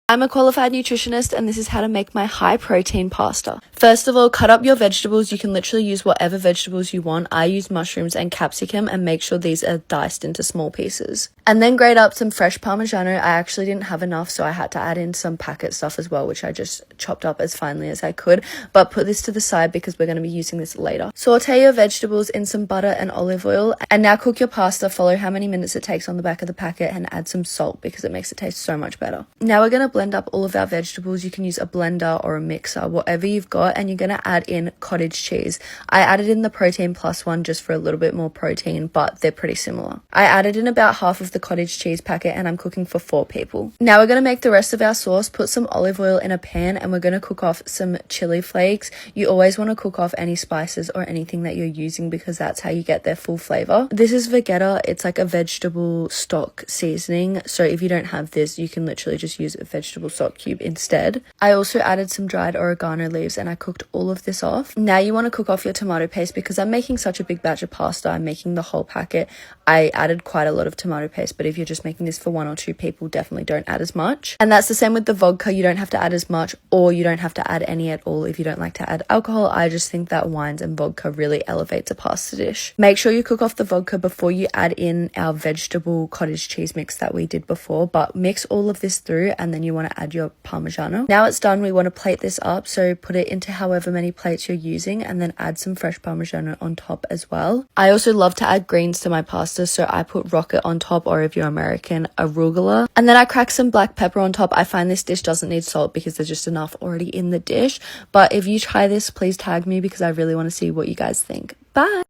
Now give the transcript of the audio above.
I'm a qualified nutritionist and this is how to make my high protein pasta. First of all, cut up your vegetables. You can literally use whatever vegetables you want. I use mushrooms and capsicum and make sure these are diced into small pieces. And then grate up some fresh Parmigiano. I actually didn't have enough, so I had to add in some packet stuff as well, which I just chopped up as finely as I could. But put this to the side because we're going to be using this later. Saute your vegetables in some butter and olive oil. And now cook your pasta. Follow how many minutes it takes on the back of the packet and add some salt because it makes it taste so much better. Now we're going to blend up all of our vegetables. You can use a blender or a mixer, whatever you've got, and you're going to add in cottage cheese. I added in the Protein Plus one just for a little bit more protein, but they're pretty similar. I added in about half of the cottage cheese packet and I'm cooking for 4 people. Now we're going to make the rest of our sauce. Put some olive oil in a pan and we're going to cook off some chili flakes. You always want to cook off any spices or anything that you're using because that's how you get their full flavor. This is Vegeta. It's like a vegetable stock seasoning. So if you don't have this, you can literally just use a vegetable stock cube instead. I also added some dried oregano leaves and I cooked all of this off. Now you want to cook off your tomato paste because I'm making such a big batch of pasta. I'm making the whole packet. I added quite a lot of tomato paste, but if you're just making this for 1 or 2 people, definitely don't add as much. And that's the same with the vodka. You don't have to add as much or you don't have to add any at all if you don't like to add alcohol. I just think that wines and vodka really elevates a pasta dish. Make sure you cook off the vodka before you add in our vegetable cottage cheese mix that we did before, but mix all of this through and then you want to add your Parmigiano. Now it's done, we want to plate this up, so put it into however many plates you're using and then add some fresh Parmigiano on top as well. I also love to add greens to my pasta, so I put rocket on top, or if you're American, arugula. And then I crack some black pepper on top. I find this dish doesn't need salt because there's just enough already in the dish, but if you try this, please tag me because I really want to see what you guys think. Bye!